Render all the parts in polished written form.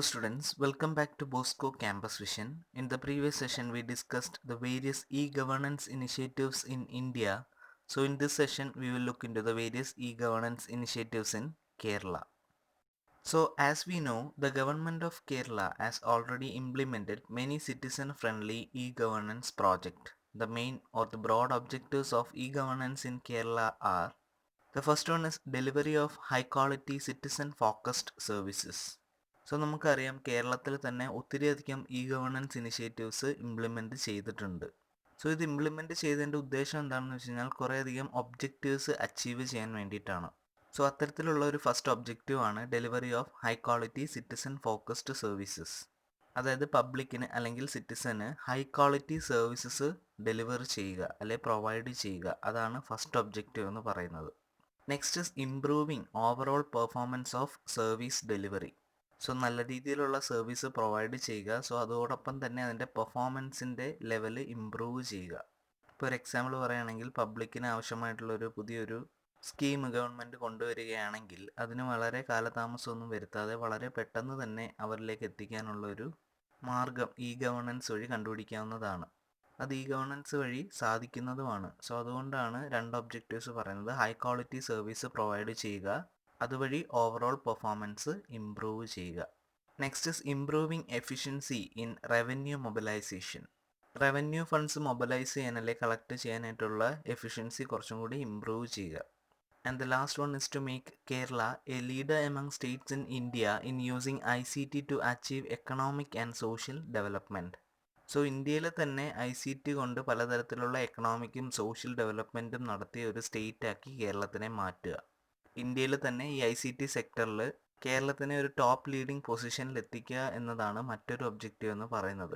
students, welcome back to Bosco Campus Vision. In the previous session, we discussed the various e-governance initiatives in India. So in this session, we will look into the various e-governance initiatives in Kerala. So as we know, the government of Kerala has already implemented many citizen-friendly e-governance projects. The main or the broad objectives of e-governance in Kerala are: the first one is delivery of high-quality citizen-focused services. So നമുക്കറിയാം കേരളത്തിൽ തന്നെ ഒത്തിരിയധികം governance initiatives implement ചെയ്തിട്ടുണ്ട്. So ഇത് implement ചെയ്തതിൻ്റെ ഉദ്ദേശം എന്താണെന്ന് വെച്ച് കഴിഞ്ഞാൽ കുറേയധികം ഒബ്ജക്റ്റീവ്സ് അച്ചീവ് ചെയ്യാൻ വേണ്ടിയിട്ടാണ്. സോ അത്തരത്തിലുള്ള ഒരു ഫസ്റ്റ് ഒബ്ജക്റ്റീവ് ആണ് delivery of high quality citizen focused services. അതായത് പബ്ലിക്കിന് അല്ലെങ്കിൽ സിറ്റിസന് ഹൈ ക്വാളിറ്റി സർവീസസ് ഡെലിവർ ചെയ്യുക അല്ലെ പ്രൊവൈഡ് ചെയ്യുക, അതാണ് ഫസ്റ്റ് ഒബ്ജക്റ്റീവ് എന്ന് പറയുന്നത്. Next is improving overall performance of service delivery. So നല്ല രീതിയിലുള്ള സർവീസ് പ്രൊവൈഡ് ചെയ്യുക. സോ അതോടൊപ്പം തന്നെ അതിൻ്റെ പെർഫോമൻസിൻ്റെ ലെവൽ ഇമ്പ്രൂവ് ചെയ്യുക. ഇപ്പോൾ ഒരു എക്സാമ്പിൾ പറയുകയാണെങ്കിൽ പബ്ലിക്കിന് ആവശ്യമായിട്ടുള്ളൊരു പുതിയൊരു സ്കീം ഗവൺമെൻറ് കൊണ്ടുവരികയാണെങ്കിൽ അതിന് വളരെ കാലതാമസമൊന്നും വരുത്താതെ വളരെ പെട്ടെന്ന് തന്നെ അവരിലേക്ക് എത്തിക്കാനുള്ളൊരു മാർഗം ഇ ഗവേണൻസ് വഴി കണ്ടുപിടിക്കാവുന്നതാണ്. അത് ഇ ഗവേണൻസ് വഴി സാധിക്കുന്നതുമാണ്. സോ അതുകൊണ്ടാണ് രണ്ട് ഒബ്ജക്റ്റീവ്സ് പറയുന്നത്: ഹൈ ക്വാളിറ്റി സർവീസ് പ്രൊവൈഡ് ചെയ്യുക, അതുവഴി ഓവറോൾ പെർഫോമൻസ് ഇംപ്രൂവ് ചെയ്യുക. Next is improving efficiency in revenue mobilisation. Revenue funds mobilise ചെയ്യാൻ അല്ലെങ്കിൽ കളക്ട് ചെയ്യാനായിട്ടുള്ള എഫിഷ്യൻസി കുറച്ചും കൂടി ഇംപ്രൂവ് ചെയ്യുക. And the last one is to make Kerala a leader among states in India in using ICT to achieve economic and social development. So ഇന്ത്യയിൽ തന്നെ ICT കൊണ്ട് പലതരത്തിലുള്ള എക്കണോമിക്കും സോഷ്യൽ ഡെവലപ്മെൻറ്റും നടത്തിയ ഒരു സ്റ്റേറ്റാക്കി കേരളത്തിനെ മാറ്റുക. ഇന്ത്യയിൽ തന്നെ ഈ ICT സെക്ടറിൽ കേരളത്തിനെ ഒരു ടോപ്പ് ലീഡിംഗ് പൊസിഷനിൽ എത്തിക്കുക എന്നതാണ് മറ്റൊരു ഒബ്ജക്റ്റീവ് എന്ന് പറയുന്നത്.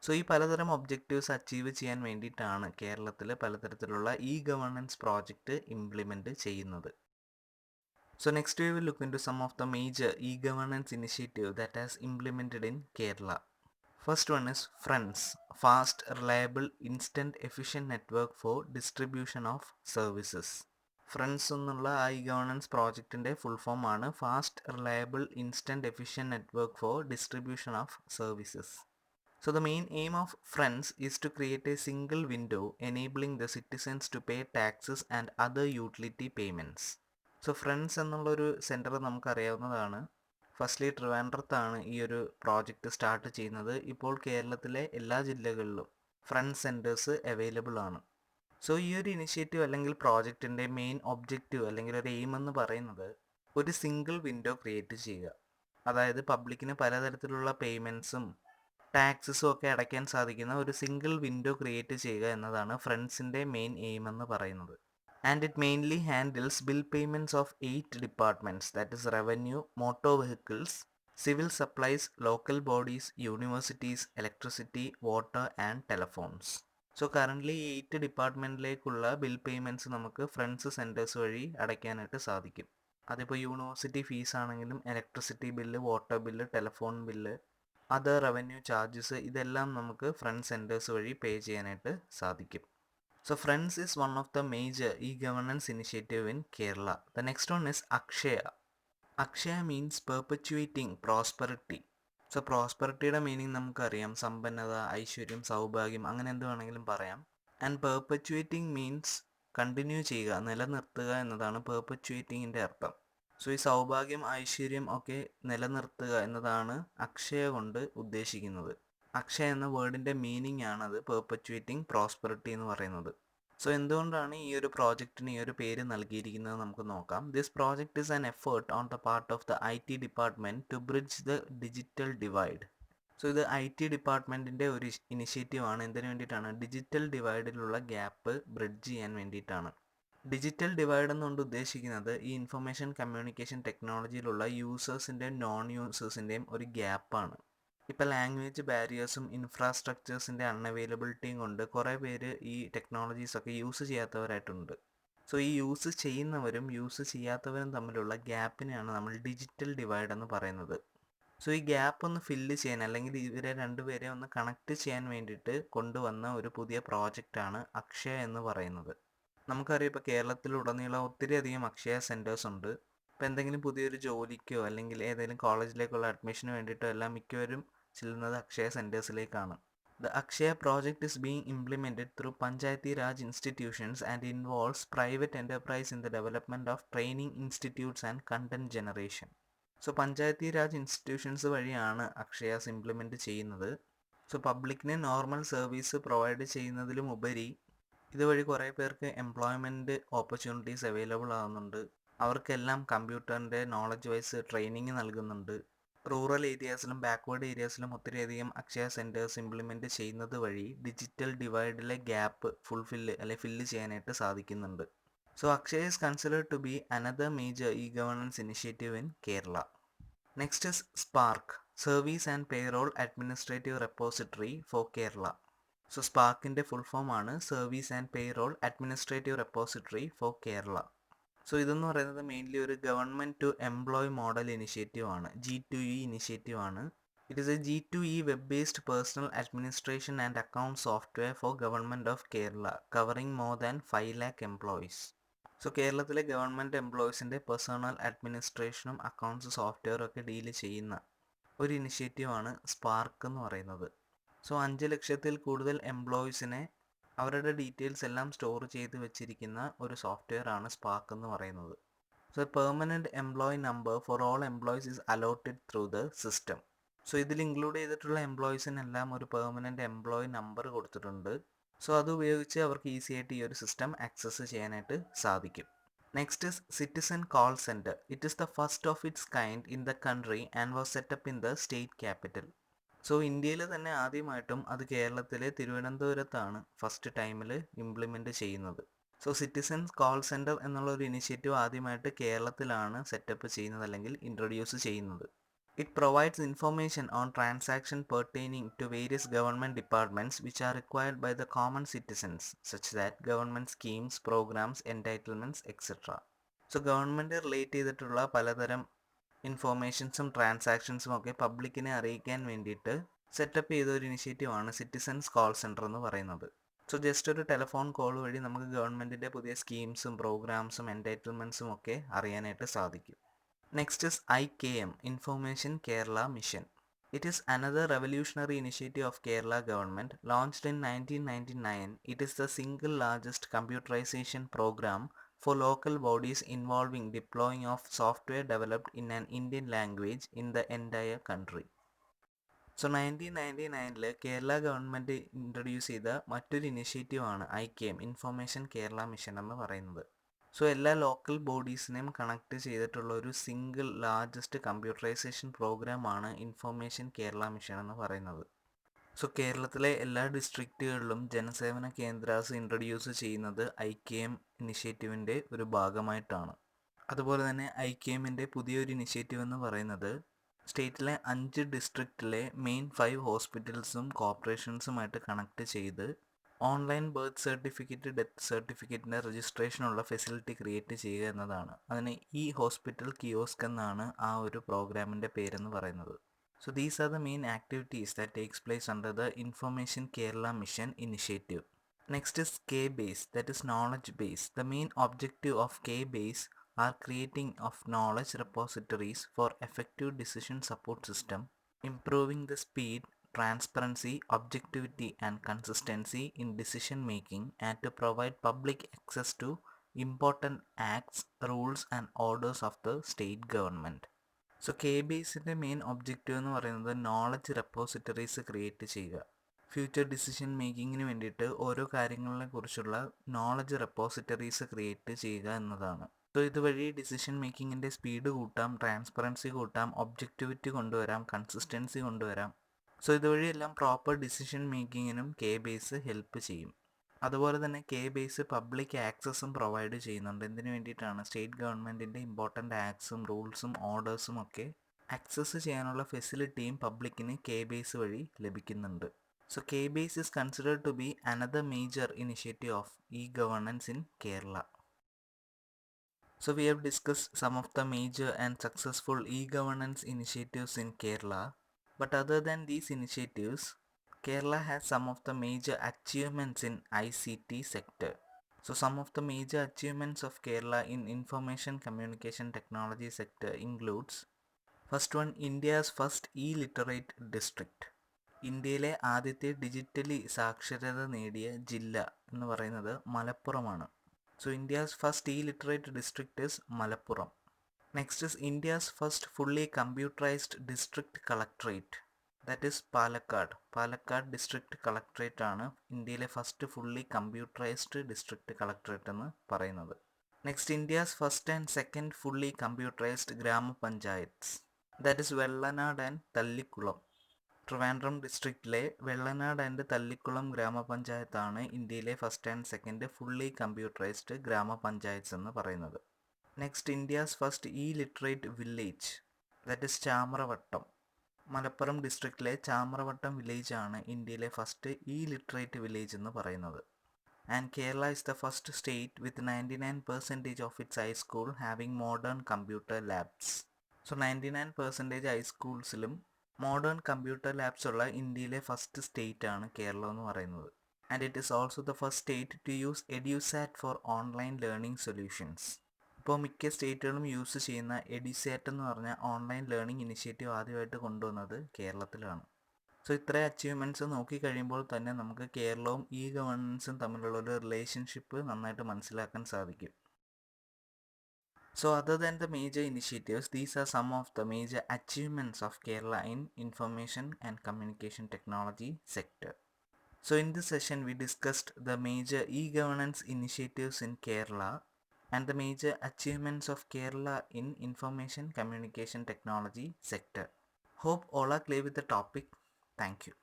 സോ ഈ പലതരം ഒബ്ജക്റ്റീവ്സ് അച്ചീവ് ചെയ്യാൻ വേണ്ടിയിട്ടാണ് കേരളത്തിൽ പലതരത്തിലുള്ള ഇ ഗവേണൻസ് പ്രോജക്റ്റ് ഇംപ്ലിമെൻറ്റ് ചെയ്യുന്നത്. So next we will look into some of the major e governance initiative that has implemented in Kerala. First one is friends, fast reliable instant efficient network for distribution of services. Friends എന്നുള്ള e governance പ്രോജക്റ്റിൻ്റെ full form ആണ് fast reliable instant efficient network for distribution of services. So the main aim of friends is to create a single window enabling the citizens to pay taxes and other utility payments. So friends എന്നുള്ളൊരു centre നമുക്കറിയാവുന്നതാണ്. Firstly ട്രിവാൻഡ്രത്താണ് ഈ ഒരു project start ചെയ്യുന്നത്. ഇപ്പോൾ കേരളത്തിലെ എല്ലാ ജില്ലകളിലും ഫ്രണ്ട്സ് സെൻറ്റേഴ്സ് അവൈലബിൾ ആണ്. സോ ഈ ഒരു ഇനിഷ്യേറ്റീവ് അല്ലെങ്കിൽ പ്രോജക്റ്റിൻ്റെ മെയിൻ ഒബ്ജക്റ്റീവ് അല്ലെങ്കിൽ ഒരു എയിം എന്ന് പറയുന്നത് ഒരു സിംഗിൾ വിൻഡോ ക്രിയേറ്റ് ചെയ്യുക. അതായത് പബ്ലിക്കിന് പലതരത്തിലുള്ള പേയ്മെൻറ്റ്സും ടാക്സസും ഒക്കെ അടയ്ക്കാൻ സാധിക്കുന്ന ഒരു സിംഗിൾ വിൻഡോ ക്രിയേറ്റ് ചെയ്യുക എന്നതാണ് ഫ്രണ്ട്സിൻ്റെ മെയിൻ എയിം എന്ന് പറയുന്നത്. And it mainly handles bill payments of 8 departments, that is revenue, motor vehicles, civil supplies, local bodies, universities, electricity, water and telephones. So currently 8 ഡിപ്പാർട്ട്മെൻറ്റിലേക്കുള്ള ബിൽ പേയ്മെൻറ്റ്സ് നമുക്ക് friends centres വഴി അടയ്ക്കാനായിട്ട് സാധിക്കും. അതിപ്പോൾ യൂണിവേഴ്സിറ്റി ഫീസ് ആണെങ്കിലും electricity bill, water bill, telephone bill, other revenue charges, ഇതെല്ലാം നമുക്ക് friend centres വഴി പേ ചെയ്യാനായിട്ട് സാധിക്കും. So friends is one of the major e governance initiative in Kerala. The next one is Akshaya. Akshaya means perpetuating prosperity. So പ്രോസ്പെറിറ്റിയുടെ meaning നമുക്കറിയാം: സമ്പന്നത, ഐശ്വര്യം, സൗഭാഗ്യം, അങ്ങനെ എന്ത് വേണമെങ്കിലും പറയാം. ആൻഡ് പെർപ്പച്വേറ്റിംഗ് മീൻസ് കണ്ടിന്യൂ ചെയ്യുക, നിലനിർത്തുക എന്നതാണ് പെർപ്പച്വേറ്റിങ്ങിൻ്റെ അർത്ഥം. സോ ഈ സൗഭാഗ്യം, ഐശ്വര്യം ഒക്കെ നിലനിർത്തുക എന്നതാണ് അക്ഷയ കൊണ്ട് ഉദ്ദേശിക്കുന്നത്. അക്ഷയ എന്ന വേർഡിൻ്റെ മീനിങ് ആണത് പെർപ്പച്വേറ്റിംഗ് പ്രോസ്പെറിറ്റി എന്ന് പറയുന്നത്. സോ എന്തുകൊണ്ടാണ് ഈ ഒരു പ്രോജക്റ്റിന് ഈ ഒരു പേര് നൽകിയിരിക്കുന്നത് നമുക്ക് നോക്കാം. This project is an effort on the part of the IT department to bridge the digital divide. So ഇത് IT ഡിപ്പാർട്ട്മെൻറ്റിൻ്റെ ഒരു ഇനിഷ്യേറ്റീവ് ആണ്. എന്തിനു വേണ്ടിയിട്ടാണ്? ഡിജിറ്റൽ ഡിവൈഡിലുള്ള ഗ്യാപ്പ് ബ്രിഡ്ജ് ചെയ്യാൻ വേണ്ടിയിട്ടാണ്. ഡിജിറ്റൽ ഡിവൈഡ് എന്നുകൊണ്ട് ഉദ്ദേശിക്കുന്നത് ഈ ഇൻഫർമേഷൻ കമ്മ്യൂണിക്കേഷൻ ടെക്നോളജിയിലുള്ള യൂസേഴ്സിൻ്റെയും നോൺ യൂസേഴ്സിൻ്റെയും ഒരു ഗ്യാപ്പാണ്. ഇപ്പോൾ ലാംഗ്വേജ് ബാരിയേഴ്സും ഇൻഫ്രാസ്ട്രക്ചേഴ്സിൻ്റെ അൺഅവൈലബിലിറ്റിയും കൊണ്ട് കുറേ പേര് ഈ ടെക്നോളജീസൊക്കെ യൂസ് ചെയ്യാത്തവരായിട്ടുണ്ട്. സോ ഈ യൂസ് ചെയ്യുന്നവരും യൂസ് ചെയ്യാത്തവരും തമ്മിലുള്ള ഗ്യാപ്പിനെയാണ് നമ്മൾ ഡിജിറ്റൽ ഡിവൈഡ് എന്ന് പറയുന്നത്. സോ ഈ ഗ്യാപ്പ് ഒന്ന് ഫില്ല് ചെയ്യാൻ അല്ലെങ്കിൽ ഇവരെ രണ്ടുപേരെ ഒന്ന് കണക്ട് ചെയ്യാൻ വേണ്ടിയിട്ട് കൊണ്ടുവന്ന ഒരു പുതിയ പ്രോജക്റ്റാണ് അക്ഷയ എന്ന് പറയുന്നത്. നമുക്കറിയാം ഇപ്പോൾ കേരളത്തിലുടനീളം ഒത്തിരിയധികം അക്ഷയ സെൻറ്റേഴ്സ് ഉണ്ട്. ഇപ്പോൾ എന്തെങ്കിലും പുതിയൊരു ജോലിക്കോ അല്ലെങ്കിൽ ഏതെങ്കിലും കോളേജിലേക്കുള്ള അഡ്മിഷന് വേണ്ടിയിട്ടോ എല്ലാം മിക്കവരും ചെല്ലുന്നത് Akshaya സെൻറ്റേഴ്സിലേക്കാണ്. The Akshaya project is being implemented through Panchayati Raj institutions and involves private enterprise in the development of training institutes and content generation. So Panchayati Raj institutions വഴിയാണ് അക്ഷയാസ് ഇംപ്ലിമെൻറ്റ് ചെയ്യുന്നത്. സോ പബ്ലിക്കിന് നോർമൽ സർവീസ് പ്രൊവൈഡ് ചെയ്യുന്നതിലും ഉപരി ഇതുവഴി കുറേ പേർക്ക് എംപ്ലോയ്മെൻറ്റ് ഓപ്പർച്യൂണിറ്റീസ് അവൈലബിൾ ആകുന്നുണ്ട്. അവർക്കെല്ലാം കമ്പ്യൂട്ടറിൻ്റെ നോളജ് വൈസ് ട്രെയിനിങ് നൽകുന്നുണ്ട്. റൂറൽ ഏരിയാസിലും ബാക്ക്വേർഡ് ഏരിയാസിലും ഒത്തിരിയധികം അക്ഷയ സെൻറ്റേഴ്സ് ഇംപ്ലിമെൻറ്റ് ചെയ്യുന്നത് വഴി ഡിജിറ്റൽ ഡിവൈഡിലെ ഗ്യാപ്പ് ഫില്ല് ചെയ്യാനായിട്ട് സാധിക്കുന്നുണ്ട്. So Akshaya is considered to be another major e governance initiative in Kerala. Next is SPARK, service and payroll administrative repository for Kerala. So സ്പാർക്കിൻ്റെ full form ആണ് service and payroll administrative repository for Kerala. So ഇതെന്ന് പറയുന്നത് mainly ഒരു government to employ model initiative ആണ്, G2E initiative ആണ്. It is a G2E web based personnel administration and account software for government of Kerala covering more than 5 lakh employees. So കേരളത്തിലെ government എംപ്ലോയീസിൻ്റെ personal അഡ്മിനിസ്ട്രേഷനും accounts സോഫ്റ്റ്വെയറും ഒക്കെ deal ചെയ്യുന്ന ഒരു ഇനിഷ്യേറ്റീവാണ് spark എന്ന് പറയുന്നത്. So 5 ലക്ഷത്തിൽ കൂടുതൽ എംപ്ലോയീസിനെ അവരുടെ ഡീറ്റെയിൽസ് എല്ലാം സ്റ്റോർ ചെയ്ത് വെച്ചിരിക്കുന്ന ഒരു സോഫ്റ്റ്വെയർ ആണ് സ്പാർക്ക് എന്ന് പറയുന്നത്. So permanent employee number for all employees is allotted through the system. So ഇതിൽ ഇൻക്ലൂഡ് ചെയ്തിട്ടുള്ള എംപ്ലോയീസിനെല്ലാം ഒരു പെർമനൻറ്റ് എംപ്ലോയി നമ്പർ കൊടുത്തിട്ടുണ്ട്. സോ അത് ഉപയോഗിച്ച് അവർക്ക് ഈസി ആയിട്ട് ഈ ഒരു സിസ്റ്റം ആക്സസ് ചെയ്യാനായിട്ട് സാധിക്കും. Next is citizen call centre. It is the first of its kind in the country and was set up in the state capital. So ഇന്ത്യയിൽ തന്നെ ആദ്യമായിട്ടും അത് കേരളത്തിലെ തിരുവനന്തപുരത്താണ് ഫസ്റ്റ് ടൈമിൽ ഇംപ്ലിമെൻറ്റ് ചെയ്യുന്നത്. സോ സിറ്റിസൺസ് കോൾ സെൻറ്റർ എന്നുള്ള ഒരു ഇനിഷ്യേറ്റീവ് ആദ്യമായിട്ട് കേരളത്തിലാണ് സെറ്റപ്പ് ചെയ്യുന്നത് അല്ലെങ്കിൽ ഇൻട്രൊഡ്യൂസ് ചെയ്യുന്നത്. It provides information on transaction pertaining to various government departments which are required by the common citizens such that government schemes, programmes, entitlements etcetera. So government relate ചെയ്തിട്ടുള്ള പലതരം ഇൻഫോർമേഷൻസും ട്രാൻസാക്ഷൻസും ഒക്കെ പബ്ലിക്കിനെ അറിയിക്കാൻ വേണ്ടിയിട്ട് സെറ്റപ്പ് ചെയ്ത ഒരു ഇനിഷ്യേറ്റീവാണ് സിറ്റിസൺസ് കോൾ സെൻറ്റർ എന്ന് പറയുന്നത്. So just ഒരു ടെലിഫോൺ കോൾ വഴി നമുക്ക് ഗവൺമെൻറ്റിൻ്റെ പുതിയ സ്കീംസും പ്രോഗ്രാംസും എൻറ്റൈറ്റിൽമെൻറ്റ്സും ഒക്കെ അറിയാനായിട്ട് സാധിക്കും. Next is IKM, information Kerala mission. It is another revolutionary initiative of Kerala government. Launched in 1999, it is the single largest computerization program for local bodies involving deploying of software developed in an Indian language in the entire country. So 1999 Kerala government introduce ചെയ്ത മറ്റൊരു ഇനിഷ്യേറ്റീവാണ് IKM, information Kerala mission എന്ന് പറയുന്നത്. So എല്ലാ local ബോഡീസിനെയും connect ചെയ്തിട്ടുള്ള ഒരു single largest computerisation പ്രോഗ്രാമാണ് information Kerala mission എന്ന് പറയുന്നത്. സോ കേരളത്തിലെ എല്ലാ ഡിസ്ട്രിക്റ്റുകളിലും ജനസേവന കേന്ദ്രാസ് ഇൻട്രൊഡ്യൂസ് ചെയ്യുന്നത് IKM ഇനിഷ്യേറ്റീവിൻ്റെ ഒരു ഭാഗമായിട്ടാണ്. അതുപോലെ തന്നെ IKMൻ്റെ പുതിയൊരു ഇനിഷ്യേറ്റീവ് എന്ന് പറയുന്നത് സ്റ്റേറ്റിലെ 5 ഡിസ്ട്രിക്റ്റിലെ മെയിൻ 5 ഹോസ്പിറ്റൽസും കോർപ്പറേഷൻസുമായിട്ട് കണക്ട് ചെയ്ത് ഓൺലൈൻ ബർത്ത് സർട്ടിഫിക്കറ്റ്, ഡെത്ത് സർട്ടിഫിക്കറ്റിൻ്റെ രജിസ്ട്രേഷനുള്ള ഫെസിലിറ്റി ക്രിയേറ്റ് ചെയ്യുക എന്നതാണ്. അതിന് ഈ ഹോസ്പിറ്റൽ കിയോസ്ക് എന്നാണ് ആ ഒരു പ്രോഗ്രാമിൻ്റെ പേരെന്ന് പറയുന്നത്. So these are the main activities that takes place under the information Kerala mission initiative. Next is K-Base, that is knowledge base. The main objective of K-Base are creating of knowledge repositories for effective decision support system, improving the speed, transparency, objectivity and consistency in decision making, and to provide public access to important acts, rules and orders of the state government. So K-Baseൻ്റെ main objective എന്ന് പറയുന്നത് knowledge repositories create ചെയ്യുക. Future decision മേക്കിങ്ങിന് വേണ്ടിയിട്ട് ഓരോ കാര്യങ്ങളെ കുറിച്ചുള്ള knowledge repositories create ചെയ്യുക എന്നതാണ്. സോ ഇതുവഴി ഡിസിഷൻ മേക്കിങ്ങിൻ്റെ സ്പീഡ് കൂട്ടാം, ട്രാൻസ്പെറൻസി കൂട്ടാം, ഒബ്ജക്റ്റിവിറ്റി കൊണ്ടുവരാം, കൺസിസ്റ്റൻസി കൊണ്ടുവരാം. സോ ഇതുവഴി എല്ലാം പ്രോപ്പർ ഡിസിഷൻ മേക്കിങ്ങിനും K-Base ഹെൽപ്പ് ചെയ്യും. അതുപോലെ തന്നെ K-Base പബ്ലിക് ആക്സസും പ്രൊവൈഡ് ചെയ്യുന്നുണ്ട്. എന്തിനു വേണ്ടിയിട്ടാണ്? സ്റ്റേറ്റ് ഗവൺമെൻറ്റിൻ്റെ ഇമ്പോർട്ടൻ്റ് ആക്ട്സും റൂൾസും ഓർഡേഴ്സും ഒക്കെ ആക്സസ് ചെയ്യാനുള്ള ഫെസിലിറ്റിയും പബ്ലിക്കിന് K-Base വഴി ലഭിക്കുന്നുണ്ട്. So K-Base is considered to be another major initiative of e-governance in Kerala. So we have discussed some of the major and successful e-governance initiatives in Kerala. But other than these initiatives, Kerala has some of the major achievements in ICT sector. So some of the major achievements of Kerala in information communication technology sector includes first one, India's first e-literate district. ഇന്ത്യയിലെ ആദ്യത്തെ digitally സാക്ഷരത നേടിയ ജില്ല എന്ന് പറയുന്നത് മലപ്പുറമാണ്. So India's first e literate district is Malappuram. Next is India's first fully computerised district collectorate, that is Palakkad. Palakkad district collectorate ആണ് ഇന്ത്യയിലെ first fully computerised district collectorate എന്ന് പറയുന്നത്. Next India's first and second fully computerised grama panchayats, that is Vellanad and Thallikulam. Trivandrum ഡിസ്ട്രിക്റ്റിലെ Vellanad and Thallikulam ഗ്രാമപഞ്ചായത്താണ് ഇന്ത്യയിലെ first and second fully computerised grama panchayats എന്ന് പറയുന്നത്. Next India's first e literate village, that is ചാമ്രവട്ടം. Malappuram ഡിസ്ട്രിക്റ്റിലെ ചാമ്രവട്ടം വില്ലേജ് ആണ് ഇന്ത്യയിലെ ഫസ്റ്റ് ഇ-ലിറ്ററേറ്റ് വില്ലേജ് എന്ന് പറയുന്നത്. And Kerala is the first state with 99% of its high school having modern computer labs. So 99% ഹൈസ്കൂൾസിലും മോഡേൺ കമ്പ്യൂട്ടർ ലാബ്സ് ഉള്ള ഇന്ത്യയിലെ ഫസ്റ്റ് സ്റ്റേറ്റ് ആണ് കേരളം എന്ന് പറയുന്നത്. And it is also the first state to use EDUSAT for online learning solutions. ഇപ്പോൾ മിക്ക സ്റ്റേറ്റുകളും use ചെയ്യുന്ന എഡ്യൂസാറ്റ് എന്ന് പറഞ്ഞ ഓൺലൈൻ ലേണിംഗ് ഇനിഷ്യേറ്റീവ് ആദ്യമായിട്ട് കൊണ്ടുവന്നത് കേരളത്തിലാണ്. സോ ഇത്രയും അച്ചീവ്മെൻറ്റ്സ് നോക്കിക്കഴിയുമ്പോൾ തന്നെ നമുക്ക് കേരളവും ഇ ഗവേണൻസും തമ്മിലുള്ള ഒരു റിലേഷൻഷിപ്പ് നന്നായിട്ട് മനസ്സിലാക്കാൻ സാധിക്കും. So other than the major initiatives, these are some of the major achievements of Kerala in information and communication technology sector. So in this session we discussed the major e-governance initiatives in Kerala and the major achievements of Kerala in information communication technology sector. Hope all are clear with the topic. Thank you.